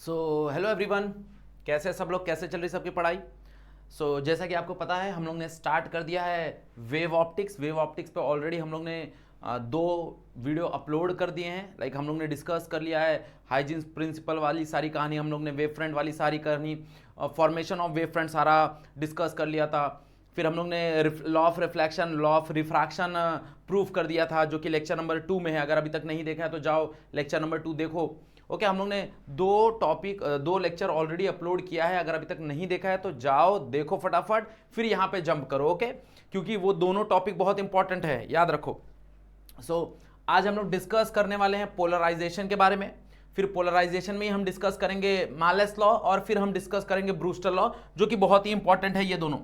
So hello everyone, कैसे सब लोग, कैसे चल रही सबकी पढ़ाई। जैसा कि आपको पता है हम लोग ने स्टार्ट कर दिया है वेव ऑप्टिक्स। वेव ऑप्टिक्स पे ऑलरेडी हम लोग ने दो वीडियो अपलोड कर दिए हैं। लाइक हम लोग ने डिस्कस कर लिया है हाइजीन्स प्रिंसिपल वाली सारी कहानी, हम लोग ने वेव फ्रंट वाली सारी कहानी, फॉर्मेशन ऑफ वेव फ्रंट सारा डिस्कस कर लिया था। फिर हम लोग ने law of reflection, law of refraction proof कर दिया था, जो कि लेक्चर नंबर 2 में है। अगर अभी तक नहीं देखा है तो जाओ लेक्चर नंबर 2 देखो। ओके, हम लोग ने दो लेक्चर ऑलरेडी अपलोड किया है। अगर अभी तक नहीं देखा है तो जाओ देखो फटाफट, फिर यहाँ पे जंप करो। ओके, क्योंकि वो दोनों टॉपिक बहुत इंपॉर्टेंट है, याद रखो। आज हम लोग डिस्कस करने वाले हैं पोलराइजेशन के बारे में। फिर पोलराइजेशन में ही हम डिस्कस करेंगे मालेस लॉ, और फिर हम डिस्कस करेंगे ब्रूस्टर लॉ, जो कि बहुत ही इंपॉर्टेंट है। ये दोनों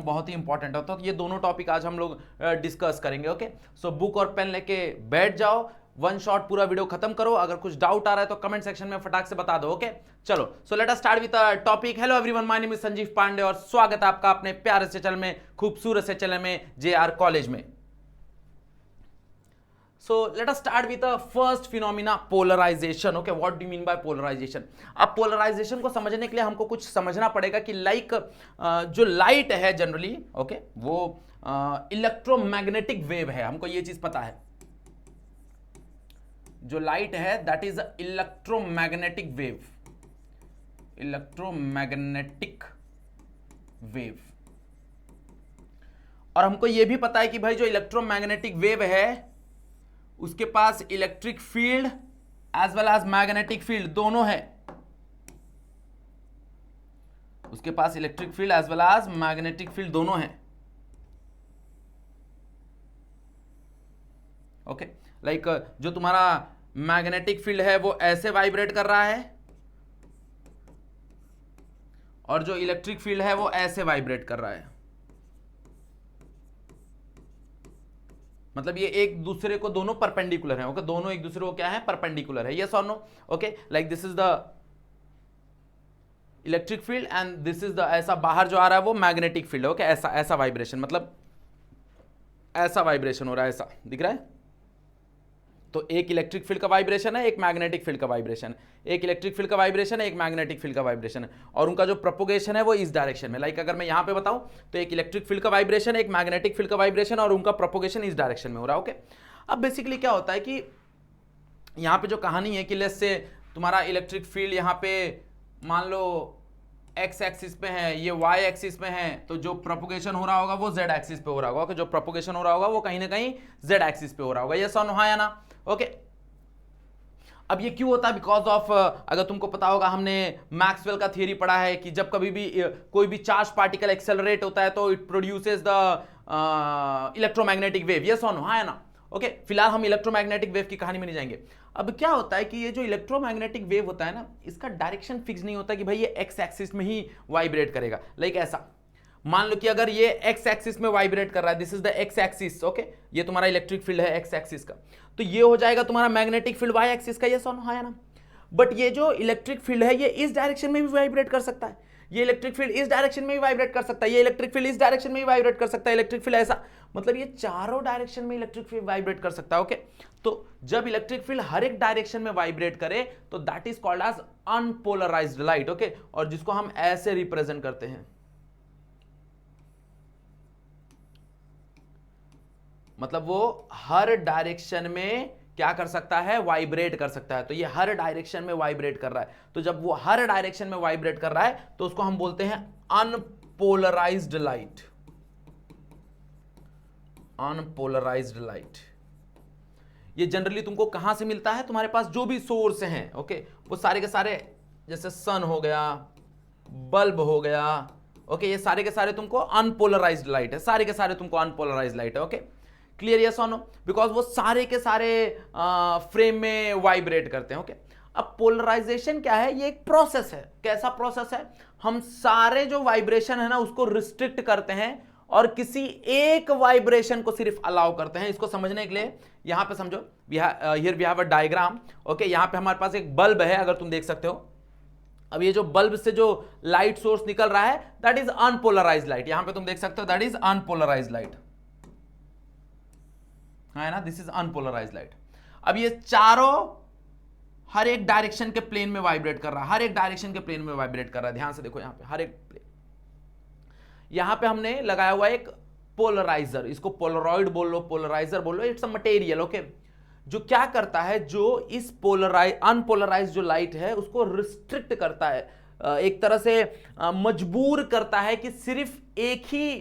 बहुत ही इंपॉर्टेंट होता है। तो ये दोनों टॉपिक आज हम लोग डिस्कस करेंगे। ओके, बुक और पेन लेके बैठ जाओ, वन शॉट पूरा वीडियो खत्म करो। अगर कुछ डाउट आ रहा है तो कमेंट सेक्शन में फटाक से बता दो। ओके, चलो let us start with topic. Hello everyone, my name is Sanjeev Pandey और स्वागत है आपका अपने प्यारे से चैनल में, खूबसूरत से चैनल में, JR कॉलेज में। Let us start with the first phenomena, polarization. Okay, what do you mean by polarization? अब polarization को समझने के लिए हमको कुछ समझना पड़ेगा कि जो लाइट है जनरली, ओके, वो इलेक्ट्रोमैग्नेटिक वेव है। हमको ये चीज पता है, जो लाइट है that is electromagnetic wave. Electromagnetic wave. और हमको ये भी पता है कि भाई जो इलेक्ट्रोमैग्नेटिक वेव है उसके पास electric field as well as magnetic field दोनों है। उसके पास electric field as well as magnetic field दोनों है। ओके, लाइक जो तुम्हारा मैग्नेटिक फील्ड है वो ऐसे वाइब्रेट कर रहा है, और जो इलेक्ट्रिक फील्ड है वो ऐसे वाइब्रेट कर रहा है। मतलब ये एक दूसरे को दोनों परपेंडिकुलर है। ओके, दोनों एक दूसरे को क्या है, परपेंडिकुलर है। यस और no? Okay, like this is the electric field and this is the, ऐसा बाहर जो आ रहा है वो मैग्नेटिक फील्ड है। ओके, ऐसा ऐसा वाइब्रेशन, मतलब ऐसा वाइब्रेशन हो रहा है, ऐसा दिख रहा है। तो एक इलेक्ट्रिक फील्ड का वाइब्रेशन है, एक मैग्नेटिक फील्ड का वाइब्रेशन। एक इलेक्ट्रिक फील्ड का वाइब्रेशन है, एक मैग्नेटिक फील्ड का वाइब्रेशन है, और उनका जो प्रोपोगेशन है वो इस डायरेक्शन में। लाइक अगर मैं यहां पे बताऊं तो एक इलेक्ट्रिक फील्ड का वाइब्रेशन, एक मैग्नेटिक फील्ड का वाइब्रेशन, और उनका प्रोपोगेशन इस डायरेक्शन में हो रहा है। ओके, अब बेसिकली क्या होता है कि यहां पे जो कहानी है कि लेट्स से तुम्हारा इलेक्ट्रिक फील्ड यहां पे मान लो एक्स एक्सिस पे है, ये वाई एक्सिस पे है, तो जो प्रोपोगेशन हो रहा होगा वो जेड एक्सिस पे हो रहा होगा। जो प्रोपोगेशन हो रहा होगा वो कहीं ना कहीं जेड एक्सिस पे हो रहा होगा। ये सन हाँ या ना? ओके, अब ये क्यों होता है? बिकॉज ऑफ, अगर तुमको पता होगा, हमने मैक्सवेल का थियरी पढ़ा है कि जब कभी भी कोई भी चार्ज पार्टिकल एक्सेलरेट होता है तो it produces the electromagnetic wave. Yes और नो? हाँ या ना? ओके, फिलहाल हम इलेक्ट्रोमैग्नेटिक वेव की कहानी में नहीं जाएंगे। अब क्या होता है कि ये जो इलेक्ट्रोमैग्नेटिक वेव होता है ना, इसका डायरेक्शन फिक्स नहीं होता कि भाई ये एक्स एक्सिस में ही वाइब्रेट करेगा। लाइक ऐसा मान लो कि अगर ये एक्स एक्सिस में वाइब्रेट कर रहा है, this is the x axis. Okay, ये तुम्हारा इलेक्ट्रिक फील्ड है एक्स एक्सिस का, तो ये हो जाएगा तुम्हारा मैग्नेटिक फील्ड वाई एक्सिस का। ये सॉन हाँ या ना? बट ये जो इलेक्ट्रिक फील्ड है ये इस डायरेक्शन में भी वाइब्रेट कर सकता है, ये इलेक्ट्रिक फील्ड इस डायरेक्शन में भी वाइब्रेट कर सकता है, ये इलेक्ट्रिक फील्ड इस डायरेक्शन में भी वाइब्रेट कर सकता है, इलेक्ट्रिक फील्ड ऐसा, मतलब ये चारों डायरेक्शन में इलेक्ट्रिक फील्ड वाइब्रेट कर सकता है। ओके, तो जब इलेक्ट्रिक फील्ड हर एक डायरेक्शन में वाइब्रेट करे तो that is called as unpolarized light. Okay, और जिसको हम ऐसे रिप्रेजेंट करते हैं, मतलब वो हर डायरेक्शन में क्या कर सकता है, वाइब्रेट कर सकता है। तो ये हर डायरेक्शन में वाइब्रेट कर रहा है, तो जब वो हर डायरेक्शन में वाइब्रेट कर रहा है तो उसको हम बोलते हैं अनपोलराइज्ड लाइट। अनपोलराइज्ड लाइट ये जनरली तुमको कहां से मिलता है? तुम्हारे पास जो भी सोर्स हैं, ओके, वो सारे के सारे, जैसे सन हो गया, बल्ब हो गया, ओके, ये सारे के सारे तुमको अनपोलराइज्ड लाइट है, सारे के सारे तुमको अनपोलराइज्ड लाइट है। Okay, clear? यस और नो? बिकॉज वो सारे के सारे फ्रेम में वाइब्रेट करते हैं। ओके, अब पोलराइजेशन क्या है? ये एक प्रोसेस है। कैसा प्रोसेस है? हम सारे जो वाइब्रेशन है ना उसको रिस्ट्रिक्ट करते हैं और किसी एक वाइब्रेशन को सिर्फ अलाउ करते हैं। इसको समझने के लिए यहां पे समझो, here we have a diagram. Okay, यहां पे हमारे पास एक बल्ब है, अगर तुम देख सकते हो। अब ये जो बल्ब से जो लाइट सोर्स निकल रहा है दैट इज अनपोलराइज्ड लाइट। यहां पे तुम देख सकते हो दैट इज अनपोलराइज्ड लाइट। है ना, दिस इज अनपोलराइज लाइट। अब ये चारों हर एक डायरेक्शन के प्लेन में वाइब्रेट कर रहा है, हर एक डायरेक्शन के प्लेन में वाइब्रेट कर रहा है। ध्यान से देखो यहां पे हर एक प्लेन, यहां पे हमने लगाया हुआ एक पोलराइजर, इसको पोलरॉइड बोल लो, पोलराइजर बोल लो, इट्स अ मटेरियल, ओके, जो क्या करता है, जो इस अनपोलराइज जो लाइट है उसको रिस्ट्रिक्ट करता है, एक तरह से मजबूर करता है कि सिर्फ एक ही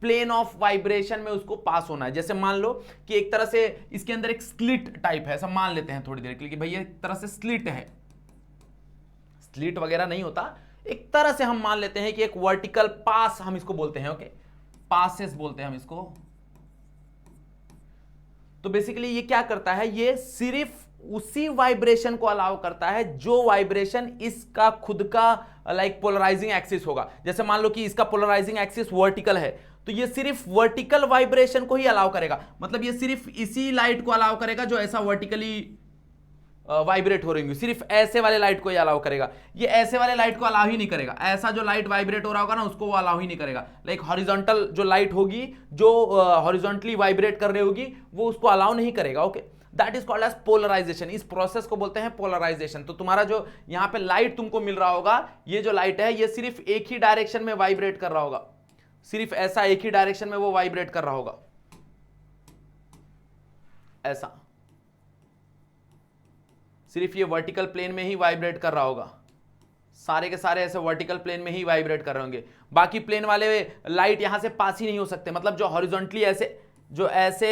प्लेन ऑफ वाइब्रेशन में उसको पास होना है। जैसे मान लो कि एक तरह से इसके अंदर एक स्लिट टाइप है, ऐसा मान लेते हैं थोड़ी देर के लिए कि भाई एक तरह से स्लिट है, स्लिट वगैरह नहीं होता, एक तरह से हम मान लेते हैं कि एक वर्टिकल पास हम इसको बोलते हैं, ओके, पासेस बोलते हैं हम इसको। तो बेसिकली ये क्या करता है, ये सिर्फ उसी वाइब्रेशन को अलाउ करता है जो वाइब्रेशन इसका खुद का लाइक पोलराइजिंग एक्सिस होगा। जैसे मान लो कि इसका पोलराइजिंग एक्सिस वर्टिकल है, तो ये सिर्फ वर्टिकल वाइब्रेशन को ही अलाउ करेगा, मतलब ये सिर्फ इसी लाइट को अलाउ करेगा जो ऐसा वर्टिकली वाइब्रेट हो रही होंगी, सिर्फ ऐसे वाले लाइट को ही अलाउ करेगा, ये ऐसे वाले लाइट को अलाउ ही नहीं करेगा। ऐसा जो लाइट वाइब्रेट हो रहा होगा ना उसको वो अलाउ ही नहीं करेगा। लाइक हॉरिजॉन्टल जो लाइट होगी, जो हॉरिजॉन्टली वाइब्रेट कर रही होगी, वो उसको अलाउ नहीं करेगा, okay. That is called as polarization. इस प्रोसेस को बोलते हैं पोलराइजेशन। तो तुम्हारा जो यहाँ पे लाइट तुमको मिल रहा होगा, ये जो लाइट है ये सिर्फ एक ही डायरेक्शन में वाइब्रेट कर रहा होगा, सिर्फ ऐसा एक ही डायरेक्शन में वो वाइब्रेट कर रहा होगा, ऐसा, सिर्फ ये वर्टिकल प्लेन में ही वाइब्रेट कर रहा होगा, सारे के सारे ऐसे वर्टिकल प्लेन में ही वाइब्रेट कर रहे होंगे। बाकी प्लेन वाले लाइट यहां से पास ही नहीं हो सकते, मतलब जो हॉरिजॉन्टली ऐसे जो ऐसे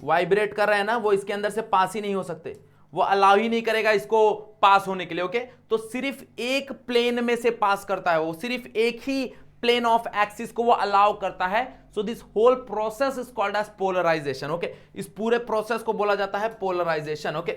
वाइब्रेट कर रहे हैं ना, वो इसके अंदर से पास ही नहीं हो सकते, वो अलाउ ही नहीं करेगा इसको पास होने के लिए, ओके। तो सिर्फ एक प्लेन में से पास करता है वो, सिर्फ एक ही प्लेन ऑफ एक्सिस को वो अलाउ करता है। So this whole process is called as polarization, okay. इस पूरे प्रोसेस को बोला जाता है पोलराइजेशन, ओके।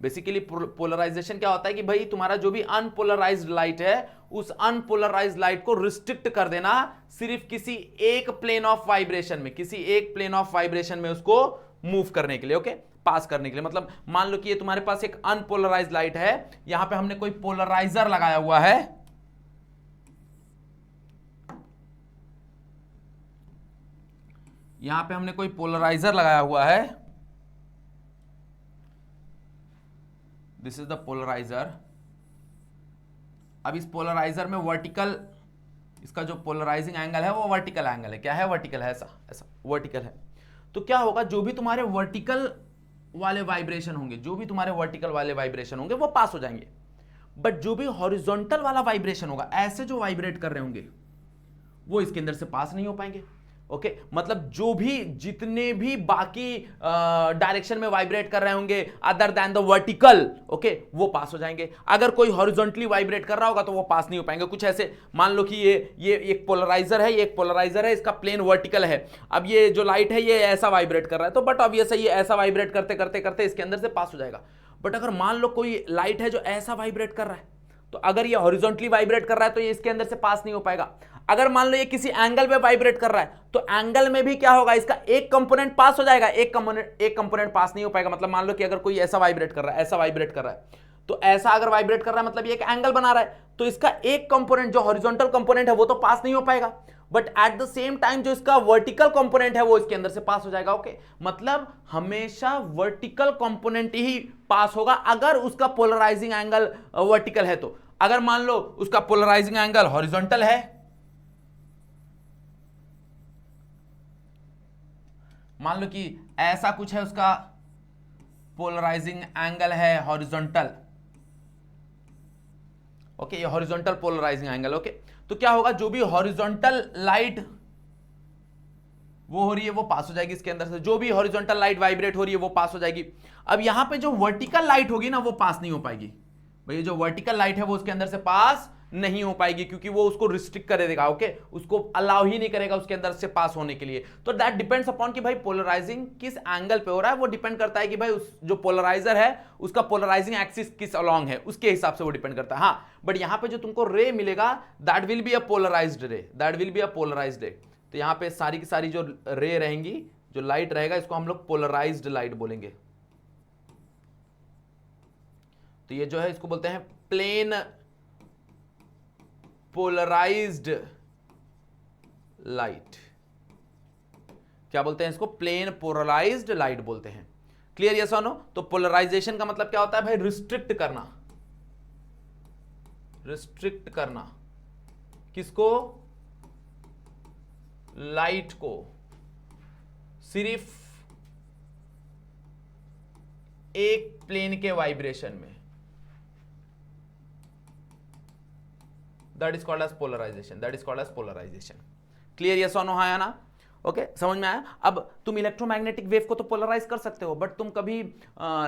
बेसिकली पोलराइजेशन क्या होता है कि भाई तुम्हारा जो भी अनपोलराइज्ड लाइट है, उस अनपोलराइज्ड लाइट को रिस्ट्रिक्ट कर देना सिर्फ किसी एक प्लेन ऑफ वाइब्रेशन में, किसी एक प्लेन ऑफ वाइब्रेशन में उसको मूव करने के लिए, ओके, पास करने के लिए। मतलब मान लो कि ये तुम्हारे पास एक अनपोलराइज्ड लाइट है, यहां पे हमने कोई पोलराइजर लगाया हुआ है, यहां पे हमने कोई पोलराइजर लगाया हुआ है, दिस इज द पोलराइजर। अब इस पोलराइजर में वर्टिकल, इसका जो पोलराइजिंग एंगल है वो वर्टिकल एंगल है, क्या है, वर्टिकल है, ऐसा ऐसा वर्टिकल है। तो क्या होगा, जो भी तुम्हारे वर्टिकल वाले वाइब्रेशन होंगे, जो भी तुम्हारे वर्टिकल वाले वाइब्रेशन होंगे वो पास हो जाएंगे, बट जो भी हॉरिजॉन्टल वाला वाइब्रेशन होगा, ऐसे जो वाइब्रेट कर रहे होंगे, वो इसके अंदर से पास नहीं हो पाएंगे, ओके। मतलब जो भी जितने भी बाकी डायरेक्शन में वाइब्रेट कर रहे होंगे other than the vertical, okay, वो पास हो जाएंगे। अगर कोई हॉरिजॉन्टली वाइब्रेट कर रहा होगा तो वो पास नहीं हो पाएंगे। कुछ ऐसे मान लो कि ये एक पोलराइजर है, ये एक पोलराइजर है, इसका प्लेन वर्टिकल है। अब ये जो लाइट है ये ऐसा वाइब्रेट कर रहा है, तो बट ऑब्वियसली ये ऐसा वाइब्रेट करते करते करते इसके अंदर से पास हो जाएगा। बट अगर मान लो कोई लाइट है जो ऐसा वाइब्रेट कर रहा है, तो अगर ये हॉरिजॉन्टली वाइब्रेट कर रहा है तो ये इसके अंदर से पास नहीं हो पाएगा। अगर मान लो ये किसी एंगल पे वाइब्रेट कर रहा है, तो एंगल में भी क्या होगा, इसका एक कंपोनेंट पास हो जाएगा, एक कंपोनेंट पास नहीं हो पाएगा। मतलब मान लो कि अगर कोई ऐसा वाइब्रेट कर रहा है, ऐसा वाइब्रेट कर रहा है, तो ऐसा अगर वाइब्रेट कर रहा है मतलब ये एक एंगल बना रहा है, तो इसका एक कंपोनेंट जो हॉरिजॉन्टल कंपोनेंट है वो तो पास नहीं हो पाएगा, but at the same time जो इसका वर्टिकल कंपोनेंट है वो इसके अंदर से पास हो जाएगा, ओके। मतलब हमेशा वर्टिकल कंपोनेंट ही पास होगा अगर उसका पोलराइजिंग एंगल वर्टिकल है। तो अगर मान लो उसका पोलराइजिंग एंगल हॉरिजॉन्टल है, मान लो कि ऐसा कुछ है, उसका पोलराइजिंग एंगल है हॉरिजॉन्टल, ओके, ये हॉरिजॉन्टल पोलराइजिंग एंगल, ओके। तो क्या होगा, जो भी हॉरिजॉन्टल लाइट वो हो रही है वो पास हो जाएगी इसके अंदर से, जो भी हॉरिजॉन्टल लाइट वाइब्रेट हो रही है वो पास हो जाएगी। अब यहां पे जो वर्टिकल लाइट होगी ना वो पास नहीं हो पाएगी, भाई जो वर्टिकल लाइट है वो उसके अंदर से पास नहीं हो पाएगी, क्योंकि वो उसको रिस्ट्रिक्ट कर देगा, ओके, उसको अलाउ ही नहीं करेगा उसके अंदर से पास होने के लिए। तो दैट डिपेंड्स अपॉन कि भाई पोलराइजिंग किस एंगल पे हो रहा है, वो डिपेंड करता है कि भाई उस जो पोलराइजर है उसका पोलराइजिंग एक्सिस किस अलोंग है, उसके हिसाब से वो डिपेंड करता है। हाँ, बट यहां पे जो तुमको रे मिलेगा that will be a polarised ray, that will be a polarised ray. तो यहां पे सारी की सारी जो रे रहेंगी, जो लाइट रहेगा, इसको हम लोग पोलराइज्ड लाइट बोलेंगे। तो ये जो है इसको बोलते हैं प्लेन पोलराइज्ड लाइट। क्या बोलते हैं इसको? प्लेन पोलराइज्ड लाइट बोलते हैं। क्लियर, यस और नो? तो पोलराइजेशन का मतलब क्या होता है भाई? रिस्ट्रिक्ट करना। रिस्ट्रिक्ट करना किसको? लाइट को सिर्फ एक प्लेन के वाइब्रेशन में। That is called as polarization. That is called as polarization. Clear, yes और नो? हाँ या ना? ओके, समझ में आया? अब तुम इलेक्ट्रोमैग्नेटिक वेव को तो पोलराइज कर सकते हो, बट तुम कभी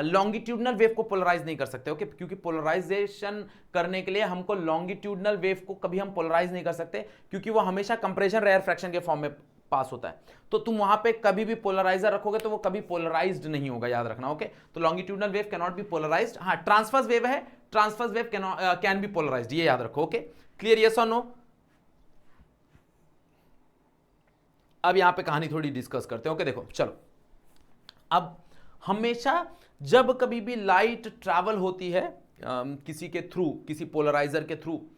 लॉन्गिट्यूडनल वेव को पोलराइज नहीं कर सकते। ओके, क्योंकि पोलराइजेशन करने के लिए हमको लॉन्गिट्यूडनल वेव को कभी हम पोलराइज नहीं कर सकते, क्योंकि वो हमेशा कंप्रेशन रेयर फ्रैक्शन के फॉर्म में पास होता है। तो तुम वहां पे कभी भी पोलराइजर रखोगे तो वो कभी पोलराइज्ड नहीं होगा, याद रखना। ओके, तो longitudinal wave can not be polarized. हाँ, ट्रांसवर्स वेव है, transverse wave can be polarized, ये याद रखो। ओके, क्लियर, यस और नो? अब यहां पे कहानी थोड़ी डिस्कस करते हैं। ओके, देखो चलो, अब हमेशा जब कभी भी लाइट ट्रैवल होती है किसी के थ्रू, किसी पोलराइजर के थ्रू,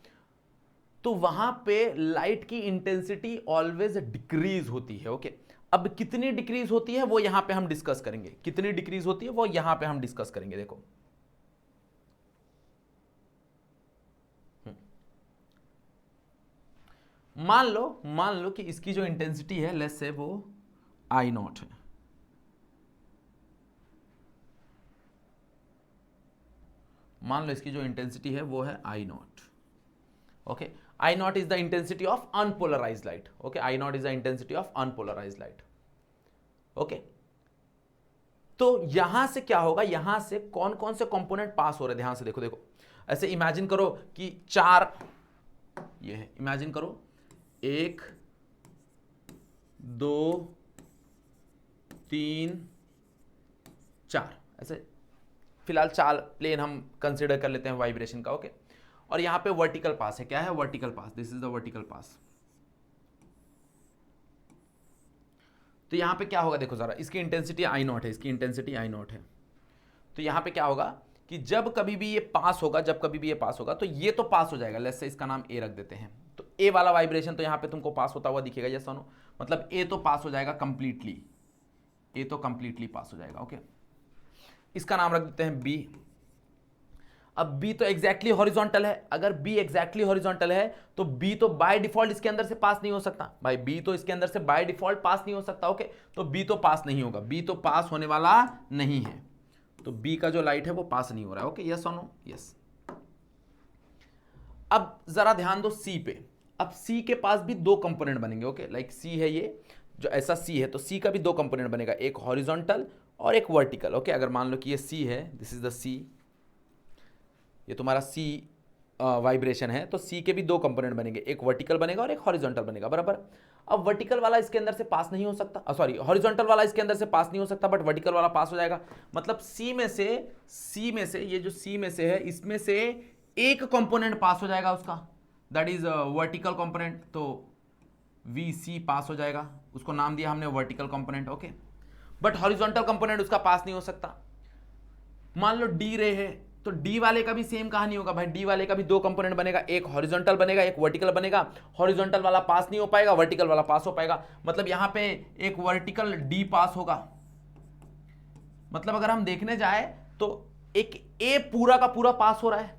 तो वहां पे लाइट की इंटेंसिटी ऑलवेज डिक्रीज होती है। ओके, अब कितनी डिक्रीज होती है वो यहां पे हम डिस्कस करेंगे। कितनी डिक्रीज होती है वो यहां पे हम डिस्कस करेंगे। देखो, मान लो कि इसकी जो इंटेंसिटी है, लेट्स से वो आई नॉट है। मान लो इसकी जो इंटेंसिटी है वो है I naught. Okay, I naught is the intensity of unpolarise light. Okay, I naught is the intensity of unpolarise light. Okay, तो यहां से क्या होगा? यहां से कौन कौन से कंपोनेंट पास हो रहे हैं? ध्यान से देखो। देखो, ऐसे इमेजिन करो कि चार ये है, इमेजिन करो 1 2 3 4, ऐसे फिलहाल 4 प्लेन हम कंसिडर कर लेते हैं वाइब्रेशन का। ओके, और यहां पे वर्टिकल पास है। क्या है? Vertical pass. This is the vertical pass. तो यहां पे क्या होगा? देखो जरा, इसकी इंटेंसिटी आई नॉट है, इसकी इंटेंसिटी आई नॉट है। तो यहां पे क्या होगा कि जब कभी भी ये पास होगा, जब कभी भी ये पास होगा, तो ये तो पास हो जाएगा। लेट्स से इसका नाम ए रख देते हैं। तो ए वाला वाइब्रेशन तो यहां पे तुमको पास होता हुआ दिखेगा। यस और नो? मतलब ए तो पास हो जाएगा कंप्लीटली, ए तो कंप्लीटली पास हो जाएगा। ओके, इसका नाम रख देते हैं बी। अब बी तो एग्जैक्टली हॉरिजॉन्टल है। अगर बी एग्जैक्टली हॉरिजॉन्टल है तो बी तो बाय डिफॉल्ट इसके अंदर से पास नहीं हो सकता भाई। बी तो इसके अंदर से बाय डिफॉल्ट पास नहीं हो सकता। ओके, तो बी तो पास नहीं होगा, बी तो पास होने वाला नहीं है। तो बी का जो लाइट है वो पास नहीं हो रहा है। ओके, यस और नो? यस। अब जरा ध्यान दो सी पे। अब सी के पास भी 2 कंपोनेंट बनेंगे। ओके, लाइक सी है, ये जो ऐसा सी है, तो सी का भी 2 कंपोनेंट बनेगा, एक हॉरिजॉन्टल और एक वर्टिकल। ओके, अगर मान लो कि ये सी है, दिस इज द सी, ये तुम्हारा सी वाइब्रेशन है, तो सी के भी 2 कंपोनेंट बनेंगे, एक वर्टिकल बनेगा और एक हॉरिजॉन्टल बनेगा, बराबर। अब वर्टिकल वाला इसके अंदर से पास नहीं हो सकता, सॉरी, हॉरिजॉन्टल वाला इसके अंदर से पास नहीं हो सकता, बट वर्टिकल वाला पास हो जाएगा। मतलब सी में से ये जो सी में से है, इसमें से एक कंपोनेंट पास हो जाएगा उसका, दैट इज वर्टिकल कंपोनेंट। तो वी सी पास हो जाएगा, उसको नाम दिया हमने vertical component. Okay, but horizontal component उसका पास नहीं हो सकता। मान लो डी रे है, तो डी वाले का भी सेम कहानी होगा भाई। डी वाले का भी 2 कंपोनेंट बनेगा, एक हॉरिजॉन्टल बनेगा, एक वर्टिकल बनेगा। हॉरिजॉन्टल वाला पास नहीं हो पाएगा, वर्टिकल वाला पास हो पाएगा। मतलब यहां पे एक वर्टिकल डी पास होगा। मतलब अगर हम देखने जाए तो एक ए पूरा का पूरा पास हो रहा है,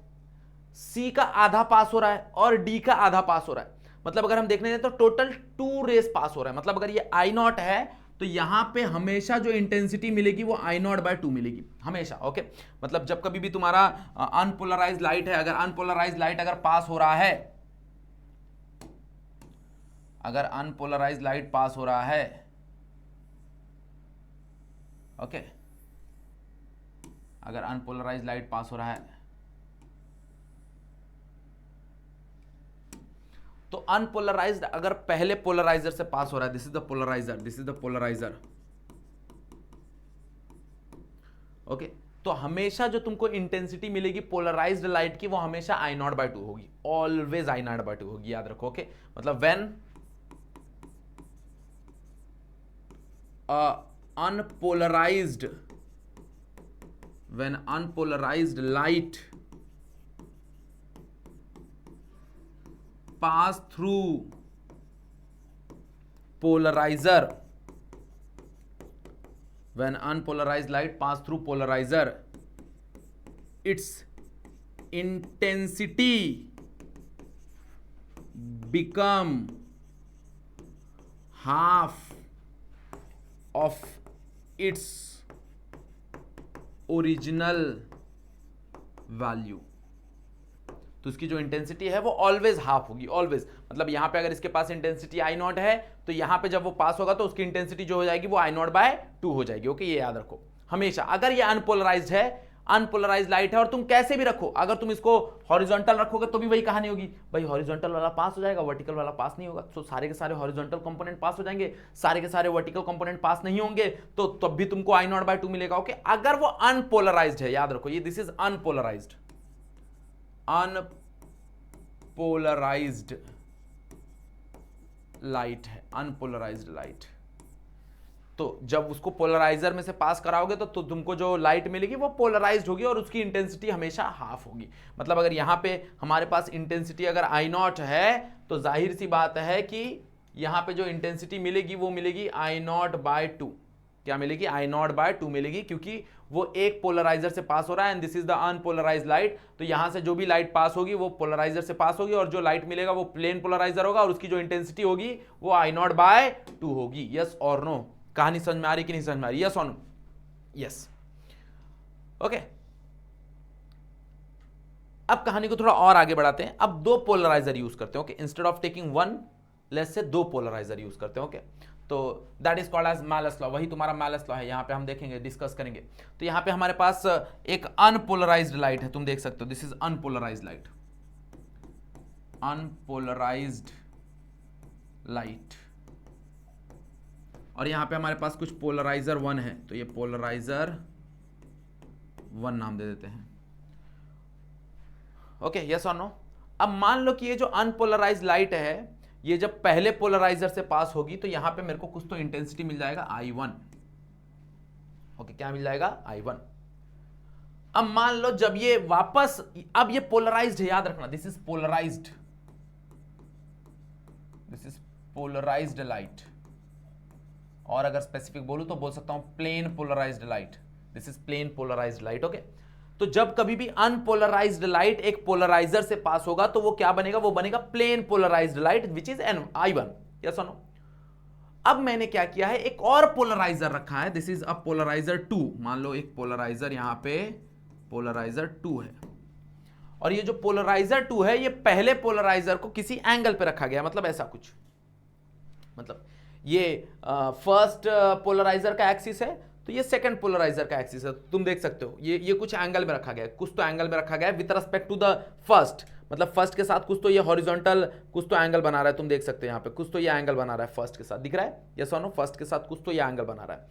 सी का आधा पास हो रहा है और डी का आधा पास हो रहा है। मतलब अगर हम देखने जाए तो टोटल 2 रेस पास हो रहा है। मतलब अगर ये आई नॉट है तो यहां पे हमेशा जो इंटेंसिटी मिलेगी वो आई नॉट बाय 2 मिलेगी हमेशा। ओके, मतलब जब कभी भी तुम्हारा अनपोलराइज लाइट है, अगर अनपोलराइज लाइट अगर पास हो रहा है, अगर अनपोलराइज लाइट पास हो रहा है, ओके, अगर अनपोलराइज लाइट पास हो रहा है, तो अनपोलराइज्ड अगर पहले पोलराइजर से पास हो रहा है, this is the polarizer, this is the polarizer. Okay, तो हमेशा जो तुमको इंटेंसिटी मिलेगी पोलराइज्ड लाइट की वो हमेशा आई नॉट बाय 2 होगी, ऑलवेज आई नॉट बाय 2 होगी, याद रखो। ओके, मतलब when unpolarized light pass through polarizer, when unpolarized light pass through polarizer its intensity become half of its original value. तो इसकी जो इंटेंसिटी है वो ऑलवेज हाफ होगी, ऑलवेज। मतलब यहां पे अगर इसके पास इंटेंसिटी आई नॉट है तो यहां पे जब वो पास होगा तो उसकी इंटेंसिटी जो हो जाएगी वो आई नॉट बाय 2 हो जाएगी। ओके, ये याद रखो हमेशा। अगर ये अनपोलराइज्ड है, अनपोलराइज्ड लाइट है, और तुम कैसे भी रखो, अगर तुम इसको हॉरिजॉन्टल रखोगे तो भी वही कहानी होगी भाई, हॉरिजॉन्टल वाला पास हो जाएगा, वर्टिकल वाला पास नहीं होगा। तो सारे के सारे हॉरिजॉन्टल कंपोनेंट पास हो जाएंगे, सारे के सारे वर्टिकल कंपोनेंट पास नहीं होंगे, तो तब भी तुमको आई नॉट बाय 2 मिलेगा। ओके, अगर वो अनपोलराइज्ड है, याद रखो ये this is unpolarised, unpolarised light है, अनपोलराइज्ड लाइट। तो जब उसको पोलराइजर में से पास कराओगे तो तुमको जो लाइट मिलेगी वो पोलराइज्ड होगी और उसकी इंटेंसिटी हमेशा हाफ होगी। मतलब अगर यहां पे हमारे पास इंटेंसिटी अगर आई नॉट है तो जाहिर सी बात है कि यहां पे जो इंटेंसिटी मिलेगी वो मिलेगी आई नॉट बाय 2। क्या मिलेगी? आई नॉट बाय 2 मिलेगी, क्योंकि वो एक पोलराइजर से पास हो रहा है and this is the unpolarised light. तो यहां से जो भी लाइट पास होगी वो पोलराइजर से पास होगी और जो लाइट मिलेगा वो प्लेन पोलराइजर होगा और उसकी जो इंटेंसिटी होगी वो आई नॉट बाय 2 होगी। यस और नो? कहानी समझ में आ रही कि नहीं समझ में आ रही? यस और नो? यस। ओके, अब कहानी को थोड़ा और आगे बढ़ाते हैं। अब 2 पोलराइजर यूज करते हैं। Okay, instead of taking 1 less से 2 पोलराइजर यूज करते हैं। ओके, तो that is called as Malus law. वही तुम्हारा मैलस लॉ है, यहां पे हम देखेंगे, डिस्कस करेंगे। तो यहां पे हमारे पास एक अनपोलराइज्ड लाइट है, तुम देख सकते हो, this is unpolarised light, unpolarised light. और यहां पे हमारे पास कुछ पोलराइजर 1 है, तो ये पोलराइजर 1 नाम दे देते हैं। ओके, यस और नो? अब मान लो कि ये जो अनपोलराइज्ड लाइट है ये जब पहले पोलराइजर से पास होगी तो यहां पे मेरे को कुछ तो इंटेंसिटी मिल जाएगा I1। ओके, क्या मिल जाएगा? I1। अब मान लो जब ये वापस, अब ये पोलराइज्ड है, याद रखना, this is polarized, this is polarized light. और अगर स्पेसिफिक बोलूं तो बोल सकता हूं plane polarized light, this is plane polarized light. Okay, तो जब कभी भी अनपोलराइज्ड लाइट एक पोलराइजर से पास होगा तो वो क्या बनेगा? वो बनेगा plane polarized light which is I1। Yes और नो? अब मैंने क्या किया है, एक और पोलराइजर रखा है, दिस इज अ पोलराइजर 2। मान लो एक पोलराइजर यहां पे पोलराइजर 2 है, और ये जो पोलराइजर 2 है ये पहले पोलराइजर को किसी एंगल पे रखा गया, मतलब ऐसा कुछ, मतलब ये फर्स्ट पोलराइजर का एक्सिस है तो ये सेकंड पोलराइजर का एक्सिस है। तुम देख सकते हो ये कुछ एंगल में रखा गया है, कुछ तो एंगल में रखा गया है with respect to the first, मतलब फर्स्ट के साथ कुछ तो ये हॉरिजॉन्टल कुछ तो एंगल बना रहा है। तुम देख सकते हो यहाँ पे कुछ तो ये एंगल बना रहा है फर्स्ट के साथ, दिख रहा है? यस और नो? फर्स्ट के साथ कुछ तो ये एंगल बना रहा है,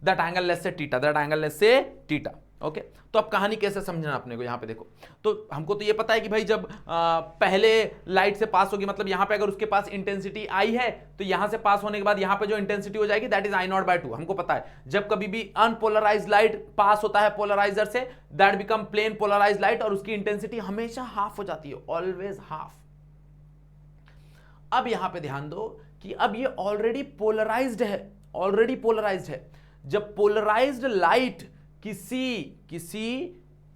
दैट एंगल लेस से थीटा, दैट एंगल लेस से थीटा। ओके, तो अब कहानी कैसे समझना अपने को, यहां पे देखो। तो हमको तो ये पता है कि भाई जब पहले लाइट से पास होगी, मतलब यहां पे अगर उसके पास इंटेंसिटी आई है तो यहां से पास होने के बाद यहां पे जो इंटेंसिटी हो जाएगी that is I naught by 2। हमको पता है जब कभी भी अनपोलराइज्ड लाइट पास होता है पोलराइजर से, that become plane polarized light और उसकी इंटेंसिटी हमेशा हाफ हो जाती है, ऑलवेज हाफ। अब यहां पे ध्यान दो कि अब ये ऑलरेडी पोलराइज्ड है, ऑलरेडी पोलराइज्ड है। जब पोलराइज्ड लाइट किसी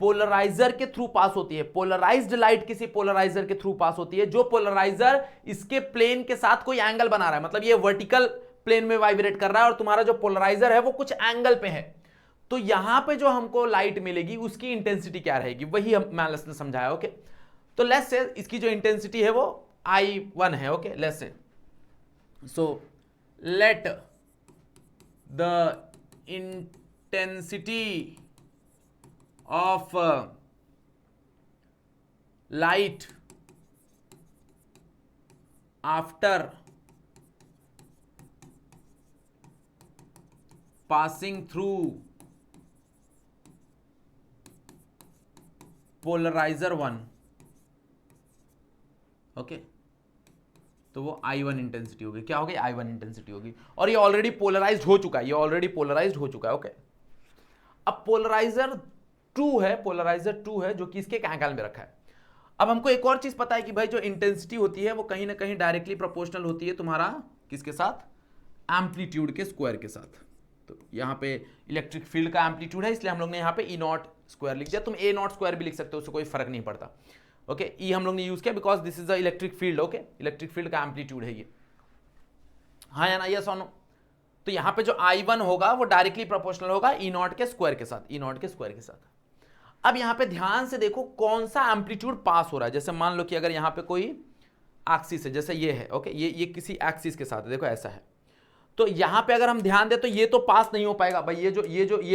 पोलराइजर के थ्रू पास होती है, पोलराइज्ड लाइट किसी पोलराइजर के थ्रू पास होती है, जो पोलराइजर इसके प्लेन के साथ कोई एंगल बना रहा है, मतलब ये वर्टिकल प्लेन में वाइब्रेट कर रहा है और तुम्हारा जो पोलराइजर है वो कुछ एंगल पे है, तो यहां पे जो हमको लाइट मिलेगी उसकी इंटेंसिटी क्या रहेगी, वही हम मैलस ने समझाया। ओके, तो लेट्स से इसकी जो इंटेंसिटी है वो I1 है। Okay, let's say, so let the intensity of light after passing through polarizer 1, okay, तो वो I1 इंटेंसिटी होगी। क्या होगी? I1 इंटेंसिटी होगी। और ये ऑलरेडी पोलराइज्ड हो चुका है, ये ऑलरेडी पोलराइज्ड हो चुका है। ओके, अब पोलराइजर 2 है, पोलराइजर 2 है जो कि इसके एंगल में रखा है। अब हमको एक और चीज पता है कि भाई जो इंटेंसिटी होती है वो कहीं ना कहीं डायरेक्टली प्रोपोर्शनल होती है तुम्हारा किसके साथ? एम्पलीट्यूड के स्क्वायर के साथ। तो यहाँ पे इलेक्ट्रिक फील्ड का एम्पलीट्यूड है, इसलिए हम लोग ने यहाँ पे ई नॉट स्क्वायर लिख दिया। तुम ए नॉट स्क्वायर भी लिख सकते हो, उससे कोई फर्क नहीं पड़ता। ओके, ई हम लोग ने यूज किया because this is the electric field. Okay, electric field का एम्पलीट्यूड है ये, हाँ या ना, यस और नो। तो यहाँ पे जो I1 होगा वो डायरेक्टली प्रोपोर्शनल होगा ई नॉट के स्क्वायर के साथ, ई नॉट के स्क्वायर के साथ। अब यहाँ पे ध्यान से देखो कौन सा एम्पलीट्यूड पास हो रहा है। जैसे मान लो कि अगर यहाँ पे कोई एक्सिस है, जैसे ये है, ओके, ये किसी एक्सिस के साथ है, देखो ऐसा है, तो यहाँ पे अगर हम ध्यान दें तो ये तो पास नहीं हो पाएगा भाई, ये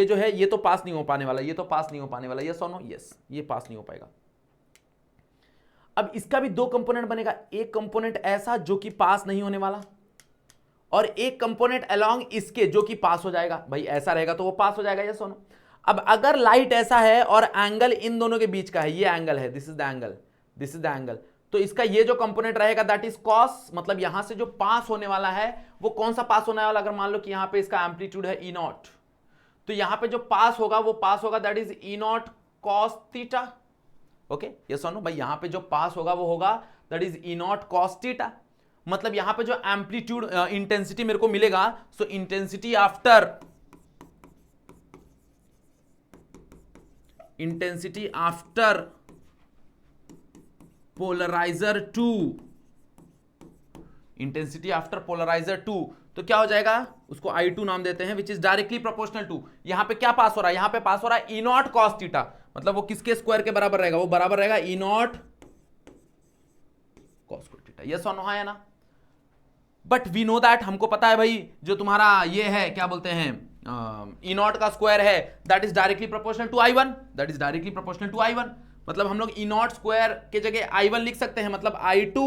जो है ये तो पास नहीं हो पाने वाला, ये तो पास नहीं हो पाने वाला, यस और नो, यस, ये पास नहीं हो पाएगा। अब इसका भी दो कंपोनेंट बनेगा, एक कंपोनेंट ऐसा जो कि पास नहीं होने वाला, और एक कंपोनेंट अलोंग इसके जो कि पास हो जाएगा। भाई ऐसा रहेगा तो वो पास हो जाएगा, यस और नो। अब अगर लाइट ऐसा है और एंगल इन दोनों के बीच का है, ये एंगल है, this is the angle, this is the angle, तो इसका ये जो कंपोनेंट रहेगा दैट इज कॉस, मतलब यहां से जो पास होने वाला है वो कौन सा पास होने वाला, अगर मान लो कि यहां पे इसका एम्पलीट्यूड है ई नॉट, तो यहां पे जो पास होगा वो पास होगा that is E naught cos theta. Okay, yes और नो, भाई यहां पे जो पास होगा वो होगा that is E naught cos theta. मतलब यहां पे जो एम्पलीट्यूड इंटेंसिटी मेरे को मिलेगा, so intensity after polarizer 2, intensity after polarizer 2, तो क्या हो जाएगा, उसको I2 नाम देते हैं, which is directly proportional to, यहां पे क्या पास हो रहा है, यहां पे पास हो रहा है ई नॉट कॉस थीटा, मतलब वो किसके स्क्वायर के बराबर रहेगा, वो बराबर रहेगा ई नॉट कॉस थीटा, यस और नो, हाँ या ना। बट वी नो दैट, हमको पता है भाई जो तुम्हारा ये है क्या बोलते हैं ई नॉट का स्क्वायर है that is directly proportional to I1, that is directly proportional to I1, मतलब हम लोग ई नॉट स्क्वायर के जगह I1 लिख सकते हैं, मतलब I2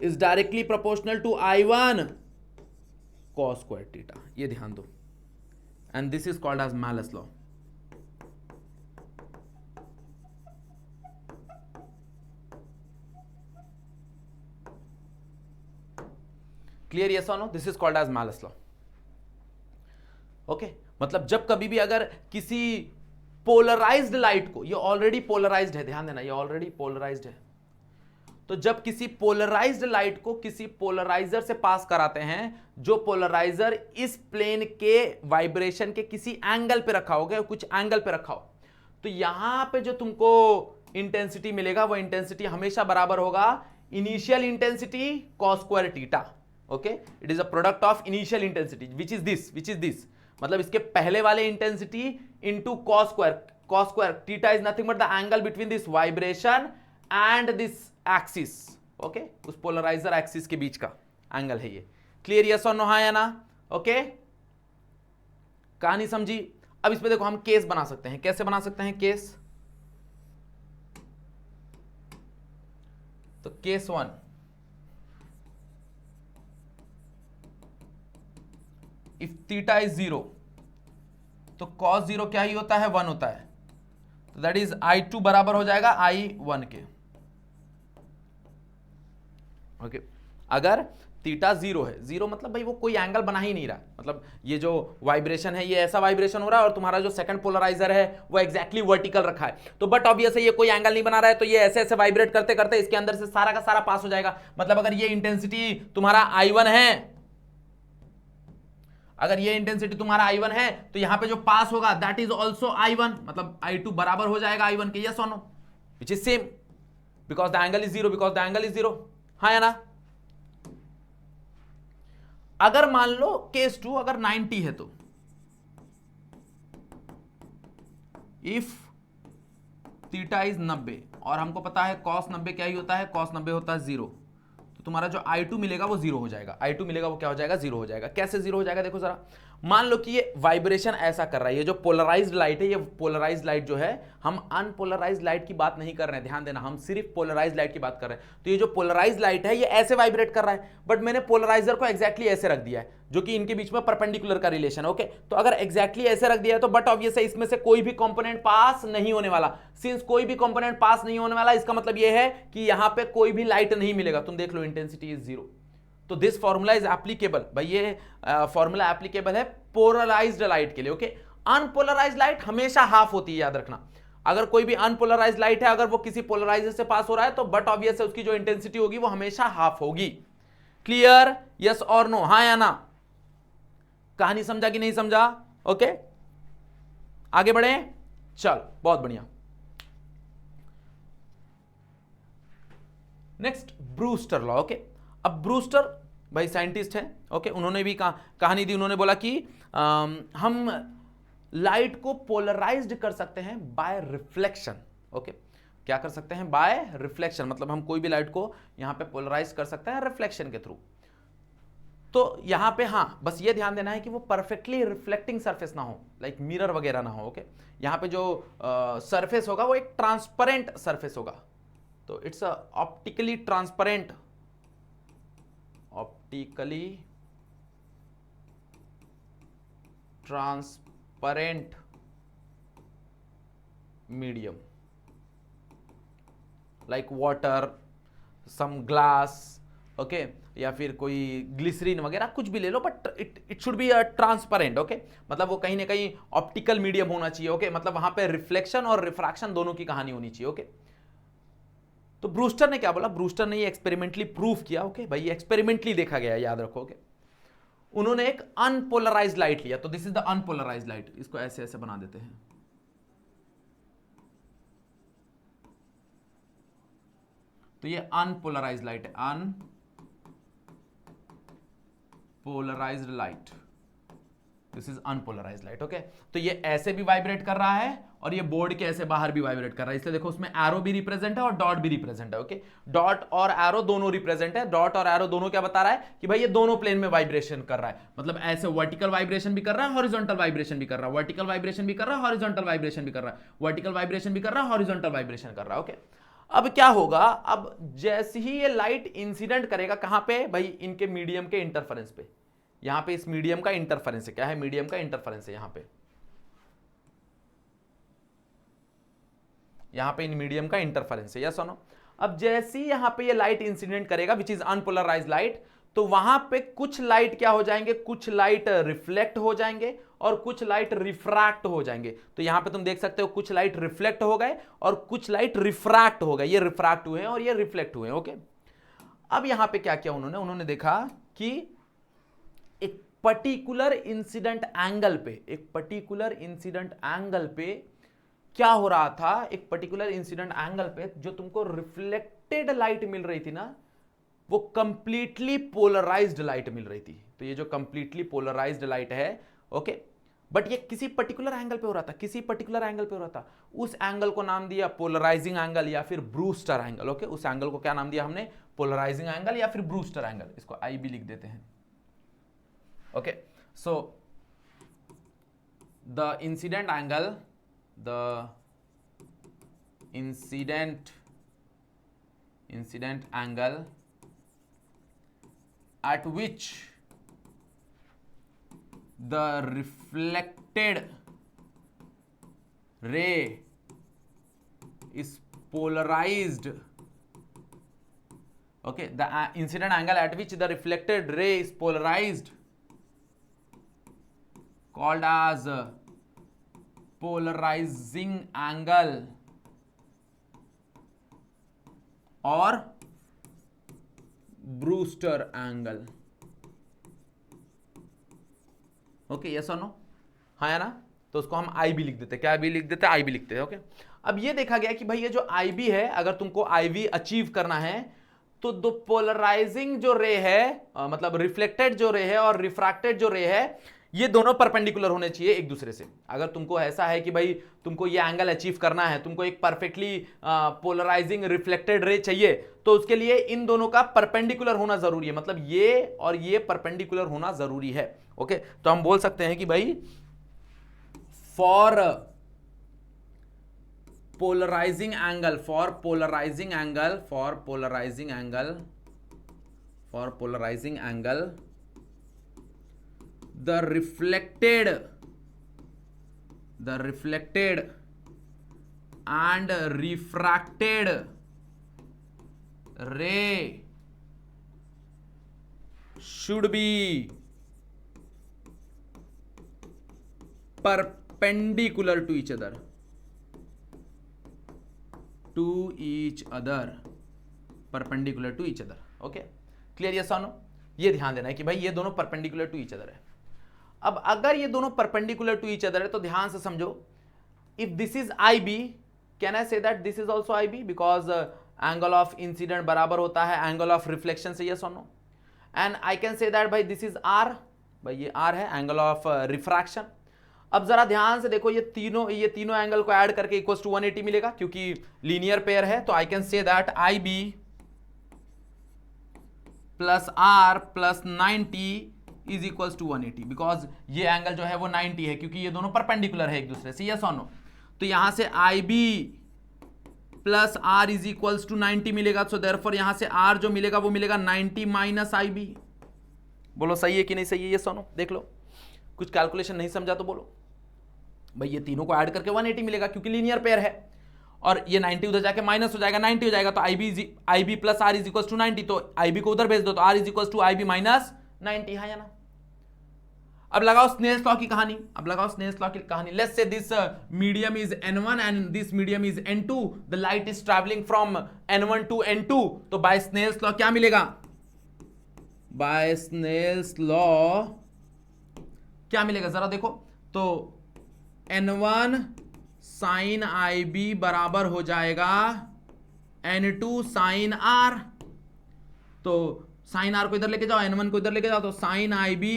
is directly proportional to I1 cos square theta, ये ध्यान दो, and this is called as Malus law. Clear, yes और no, this is called as Malus law. Okay, मतलब जब कभी भी अगर किसी पोलराइज्ड लाइट को, ये ऑलरेडी पोलराइज्ड है, ध्यान देना, ये ऑलरेडी पोलराइज्ड है, तो जब किसी पोलराइज्ड लाइट को किसी पोलराइजर से पास कराते हैं, जो पोलराइजर इस प्लेन के वाइब्रेशन के किसी एंगल पे रखा होगा, कुछ एंगल पे रखा हो, तो यहां पे जो तुमको इंटेंसिटी मिलेगा वो इंटेंसिटी हमेशा बराबर होगा initial intensity cos square theta. Okay, it is a product of initial intensity which is this, मतलब इसके पहले वाले intensity into cos square theta is nothing but the angle between this vibration and this axis. Okay, उस polariser axis के बीच का angle है ये। Clear, yes और नो, हाँ या ना। ओके, कहानी समझी। अब इसमें देखो हम केस बना सकते हैं, कैसे बना सकते हैं केस, तो केस 1, इफ थीटा इज 0 तो cos 0 क्या ही होता है, 1 होता है, तो दैट इज I2 बराबर हो जाएगा I1 के। ओके, अगर थीटा 0 है, 0 मतलब भाई वो कोई एंगल बना ही नहीं रहा, मतलब ये जो वाइब्रेशन है ये ऐसा वाइब्रेशन हो रहा है और तुम्हारा जो सेकंड पोलराइजर है वो एग्जैक्टली वर्टिकल रखा है, तो बट ऑब्वियस है ये कोई एंगल नहीं बना रहा है, तो ये ऐसे ऐसे वाइब्रेट करते करते इसके अंदर से सारा का सारा पास हो जाएगा। मतलब अगर ये इंटेंसिटी तुम्हारा I1 है, अगर ये इंटेंसिटी तुम्हारा I1 है, तो यहां पे जो पास होगा दैट इज ऑल्सो I1, मतलब I2 बराबर हो जाएगा I1 के, यस और no, which is same because the angle is 0, because the angle is 0, हाँ या ना। अगर मान लो केस 2 अगर 90 है, तो इफ थीटा इज 90 और हमको पता है cos 90 क्या ही होता है, cos 90 होता है 0, तो तुम्हारा जो I2 मिलेगा वो 0 हो जाएगा, I2 मिलेगा वो क्या हो जाएगा, 0 हो जाएगा। कैसे 0 हो जाएगा, देखो जरा, मान लो कि ये वाइब्रेशन ऐसा कर रहा है, ये जो पोलराइज्ड लाइट है, ये पोलराइज्ड लाइट जो है, हम अनपोलराइज्ड लाइट की बात नहीं कर रहे हैं, ध्यान देना, हम सिर्फ पोलराइज्ड लाइट की बात कर रहे हैं। तो ये जो पोलराइज्ड लाइट है ये ऐसे वाइब्रेट कर रहा है, बट मैंने पोलराइजर को एग्जैक्टली ऐसे रख दिया है, जो कि इनके बीच में परपेंडिकुलर का रिलेशन है। ओके, तो अगर एग्जैक्टली ऐसे रख दिया है तो बट ऑब्वियस है इसमें से कोई भी कंपोनेंट पास नहीं होने वाला। सिंस कोई भी कंपोनेंट पास नहीं होने वाला, इसका मतलब यह है कि यहां पे कोई भी लाइट नहीं मिलेगा। तुम देख लो, इंटेंसिटी इज 0, तो दिस फॉर्मूला इज एप्लीकेबल, भाई ये फॉर्मूला एप्लीकेबल है पोलराइज्ड लाइट के लिए। ओके, अनपोलराइज्ड लाइट हमेशा हाफ होती है, याद रखना। अगर कोई भी अनपोलराइज्ड लाइट है, अगर वो किसी पोलराइजर से पास हो रहा है, तो बट ऑब्वियस है उसकी जो इंटेंसिटी होगी वो हमेशा हाफ होगी। क्लियर, यस और नो, हाँ या ना। कहानी समझा कि नहीं समझा? ओके, आगे बढ़े, चल बहुत बढ़िया। Next Brewster law. ओके, अब ब्रूस्टर भाई साइंटिस्ट है, ओके, उन्होंने भी कहानी दी। उन्होंने बोला कि हम लाइट को पोलराइज्ड कर सकते हैं बाय रिफ्लेक्शन। ओके, क्या कर सकते हैं? बाय रिफ्लेक्शन, मतलब हम कोई भी लाइट को यहां पे पोलराइज कर सकते हैं रिफ्लेक्शन के थ्रू। तो यहां पे हाँ, बस ये ध्यान देना है कि वो परफेक्टली रिफ्लेक्टिंग सरफेस ना हो, लाइक मिरर वगैरह ना हो। ओके, यहां पे जो सरफेस होगा वो एक ट्रांसपेरेंट सरफेस होगा, तो it's optically transparent, optically transparent medium, like water, some glass, okay, या फिर कोई ग्लिसरीन वगैरह कुछ भी ले लो, but it should be transparent. Okay, मतलब वो कहीं ना कहीं ऑप्टिकल मीडियम होना चाहिए। ओके, मतलब वहां पे रिफ्लेक्शन और रिफ्रैक्शन दोनों की कहानी होनी चाहिए। ओके, तो ब्रूस्टर ने क्या बोला? ब्रूस्टर ने ये एक्सपेरिमेंटली प्रूव किया। ओके भाई, ये एक्सपेरिमेंटली देखा गया, याद रखोगे। उन्होंने एक अनपोलराइज्ड लाइट लिया, तो this is the unpolarised light, इसको ऐसे ऐसे बना देते हैं। तो ये अनपोलराइज्ड लाइट है, unpolarised light, this is unpolarised light. Okay, तो ये ऐसे भी वाइब्रेट कर रहा है और ये बोर्ड के ऐसे बाहर भी वाइब्रेट कर रहा है, इसलिए देखो उसमें एरो भी रिप्रेजेंट है और डॉट भी रिप्रेजेंट है। ओके, डॉट और एरो दोनों रिप्रेजेंट है। डॉट और एरो दोनों क्या बता रहा है कि भाई ये दोनों प्लेन में वाइब्रेशन कर रहा है, मतलब ऐसे वर्टिकल वाइब्रेशन भी कर रहा है, हॉरिजॉन्टल वाइब्रेशन भी कर रहा है, वर्टिकल वाइब्रेशन भी कर रहा है, हॉरिजॉन्टल वाइब्रेशन भी कर रहा है, वर्टिकल वाइब्रेशन भी कर रहा है, हॉरिजॉन्टल वाइब्रेशन कर रहा है। ओके, अब क्या होगा? अब जैसे ही ये लाइट इंसिडेंट करेगा, कहां पे भाई? इनके मीडियम के इंटरफेरेंस पे। यहां पे इस मीडियम का इंटरफेरेंस है, क्या है? मीडियम का इंटरफेरेंस है यहां पे इन मीडियम का इंटरफेरेंस है, यस और नो? अब जैसे ही यहां पे ये लाइट इंसिडेंट करेगा, विच इज अनपोलराइज्ड लाइट, तो वहां पे कुछ लाइट क्या हो जाएंगे? कुछ लाइट रिफ्लेक्ट हो जाएंगे और कुछ लाइट रिफ्रैक्ट हो जाएंगे। तो यहां पे तुम देख सकते हो कुछ लाइट रिफ्लेक्ट हो गए और कुछ लाइट रिफ्रैक्ट हो गए, ये रिफ्रैक्ट हुए हैं और ये रिफ्लेक्ट हुए हैं। ओके, अब यहां पे क्या किया उन्होंने देखा कि एक पर्टिकुलर इंसिडेंट एंगल पे क्या हो रहा था? एक पर्टिकुलर इंसिडेंट एंगल पे जो तुमको रिफ्लेक्टेड लाइट मिल रही थी ना, वो कंप्लीटली पोलराइज्ड लाइट मिल रही थी। तो ये जो कंप्लीटली पोलराइज्ड लाइट है, ओके, बट ये किसी पर्टिकुलर एंगल पे हो रहा था, उस एंगल को नाम दिया पोलराइजिंग एंगल या फिर ब्रूस्टर एंगल। ओके, उस एंगल को क्या नाम दिया हमने? पोलराइजिंग एंगल या फिर ब्रूस्टर एंगल। इसको आई भी लिख देते हैं। Okay, so the incident angle at which the reflected ray is polarized. Okay, the incident angle at which the reflected ray is polarized called as polarizing angle और Brewster angle. Okay, yes और no? हाँ या ना? तो उसको हम आई भी लिख देते, क्या भी लिख देते? आई भी लिखते हैं। ओके, अब ये देखा गया कि भाई ये जो आई बी है, अगर तुमको आई बी अचीव करना है तो दो पोलराइजिंग जो रे है, मतलब रिफ्लेक्टेड जो रे है और रिफ्रैक्टेड जो रे है, ये दोनों परपेंडिकुलर होने चाहिए एक दूसरे से। अगर तुमको ऐसा है कि भाई तुमको ये एंगल अचीव करना है, तुमको एक परफेक्टली पोलराइजिंग रिफ्लेक्टेड रे चाहिए, तो उसके लिए इन दोनों का परपेंडिकुलर होना जरूरी है, मतलब ये और ये परपेंडिकुलर होना जरूरी है। ओके, तो हम बोल सकते हैं कि भाई for polarizing angle the reflected and refracted ray should be perpendicular to each other, perpendicular to each other. Okay, clear? Yes और नो? ये ध्यान देना है कि भाई ये दोनों परपेंडिकुलर टू ईच अदर है। अब अगर ये दोनों परपेंडिकुलर टू ईच अदर है तो ध्यान से समझो, if this is I B, can I say that this is also I B, because angle of incidence बराबर होता है एंगल ऑफ रिफ्लेक्शन से, यस और no. And I can say that भाई दिस इज आर, भाई ये are है angle of refraction. अब जरा ध्यान से देखो, ये तीनों एंगल को ऐड करके इक्वल्स टू 180 मिलेगा, क्योंकि लीनियर पेयर है। तो I can say that I B plus R plus 90 is equals to 180, because ये एंगल जो है वो 90 है, क्योंकि ये दोनों परपेंडिकुलर है एक दूसरे से, यस और नो। तो यहां से I B plus R is equals to 90 मिलेगा, सो देयरफॉर यहां से आर जो मिलेगा वो मिलेगा 90 माइनस आई बी। बोलो सही है कि नहीं सही है, यस और नो। देख लो, कुछ कैलकुलेशन नहीं समझा तो बोलो। भाई ये तीनों को ऐड करके 180 मिलेगा, क्योंकि लीनियर पेयर है, और ये 90 उधर जाके माइनस हो जाएगा, 90 हो जाएगा, तो I B plus R is equals to 90, तो आई बी को उधर भेज दो, तो R is equals to I B minus 90, हाँ या ना। अब लगाओ स्नेल्स लॉ की कहानी, let's say this medium is n1 and this medium is n2, the light is travelling from n1 to n2, तो बाय स्नेल्स लॉ क्या मिलेगा? बाय स्नेल्स लॉ क्या मिलेगा जरा देखो, तो n1 साइन आई बी बराबर हो जाएगा n2 साइन आर। तो साइन आर को इधर लेके जाओ, n1 को इधर लेके जाओ, तो sine I B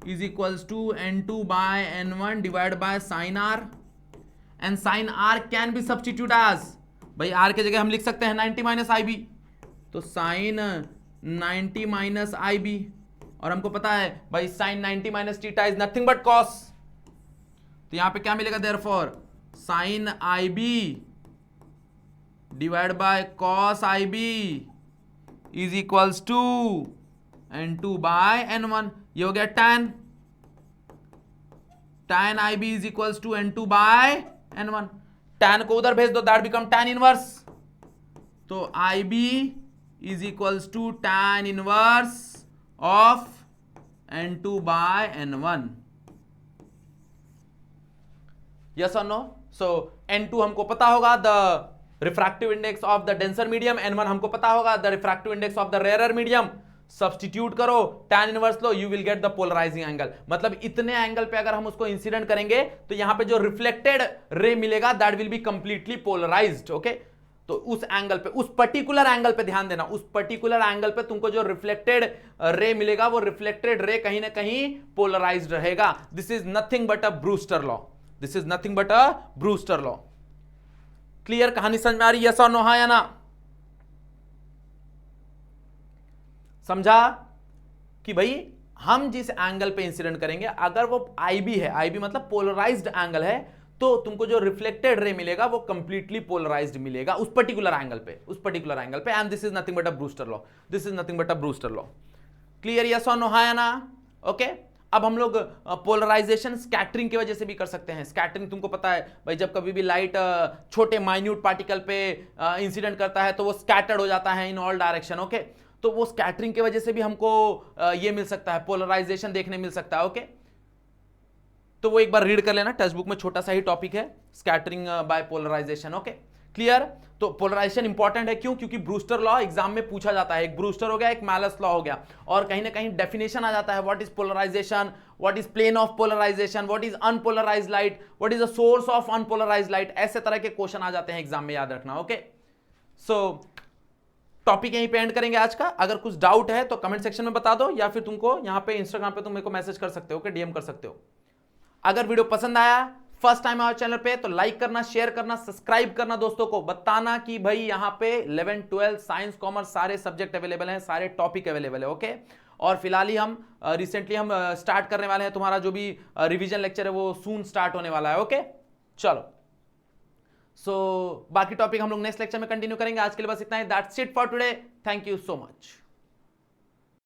is equals to n2 by n1 divided by sin r, and sin r can be substitute as, भाई r के जगह हम लिख सकते हैं 90 माइनस आई बी, तो sin 90 माइनस आई बी, और हमको पता है भाई sin 90 minus theta is nothing but cos, तो यहां पे क्या मिलेगा, therefore sin I B divide by cos I B is equals to n2 by n1, ये हो गया tan I B is equals to n2 by n1, tan को उधर भेज दो, दैट बिकम tan इनवर्स, तो I B is equals to tan inverse of n2 by n1, yes और no. So n2 हमको पता होगा the refractive index of the denser medium, n1 हमको पता होगा the refractive index of the rarer medium, substitute करो, tan inverse लो, you will get the polarising angle. मतलब इतने एंगल पे अगर हम उसको इंसिडेंट करेंगे तो यहां पे जो रिफ्लेक्टेड रे मिलेगा that will be completely polarised, okay. तो उस एंगल पे, उस पर्टिकुलर एंगल पे ध्यान देना, उस पर्टिकुलर एंगल पे तुमको जो रिफ्लेक्टेड रे मिलेगा वो रिफ्लेक्टेड रे कहीं ना कहीं पोलराइज्ड रहेगा। This is nothing but a Brewster law, this is nothing but a Brewster law. Clear, कहानी समझ में आ रही, यस और नो, हाँ या ना? समझा कि भाई हम जिस एंगल पे इंसिडेंट करेंगे, अगर वो आई बी है, आई बी मतलब पोलराइज्ड एंगल है, तो तुमको जो रिफ्लेक्टेड रे मिलेगा वो कंप्लीटली पोलराइज्ड मिलेगा उस पर्टिकुलर एंगल पे, and this is nothing but a Brewster law, this is nothing but a Brewster law. Clear, yes और नो, हाँ या ना? ओके। अब हम लोग पोलराइजेशन स्कैटरिंग की वजह से भी कर सकते हैं। स्कैटरिंग तुमको पता है भाई, जब कभी भी लाइट छोटे माइन्यूट पार्टिकल पे इंसिडेंट करता है तो वो स्कैटर्ड हो जाता है इन ऑल डायरेक्शन, ओके। तो वो स्कैटरिंग की वजह से भी हमको ये मिल सकता है, पोलराइजेशन देखने मिल सकता है, ओके। तो वो एक बार रीड कर लेना, टेक्स्ट बुक में छोटा सा ही टॉपिक है, scattering by polarisation, okay. Clear? तो पोलराइजेशन इंपॉर्टेंट है, क्यों? क्योंकि ब्रूस्टर लॉ एग्जाम में पूछा जाता है, एक ब्रूस्टर हो गया, एक मैलस लॉ हो गया, और कहीं ना कहीं डेफिनेशन आ जाता है, what is polarisation, what is plane of polarisation, what is unpolarised light, what is the source of unpolarised light, ऐसे तरह के क्वेश्चन आ जाते हैं एग्जाम में, याद रखना, ओके। सो टॉपिक यहीं पे एंड करेंगे आज का। अगर कुछ डाउट है तो कमेंट सेक्शन में बता दो, या फिर तुमको यहाँ पे इंस्टाग्राम पे तुम मेरे को मैसेज कर सकते हो, ओके, डीएम कर सकते हो। अगर वीडियो पसंद आया, फर्स्ट टाइम आए चैनल पे, तो लाइक करना, शेयर करना, सब्सक्राइब करना, दोस्तों को बताना कि भाई यहाँ पे 11, 12 साइंस कॉमर्स सारे सब्जेक्ट अवेलेबल हैं, सारे टॉपिक अवेलेबल है, ओके। और फिलहाल ही हम रिसेंटली हम स्टार्ट करने वाले हैं, तुम्हारा जो भी रिवीजन लेक्चर है वो सून स्टार्ट होने वाला है, ओके। चलो, सो बाकी टॉपिक हम लोग नेक्स्ट लेक्चर में कंटिन्यू करेंगे। आज के लिए बस इतना ही, that's it for today, thank you so much.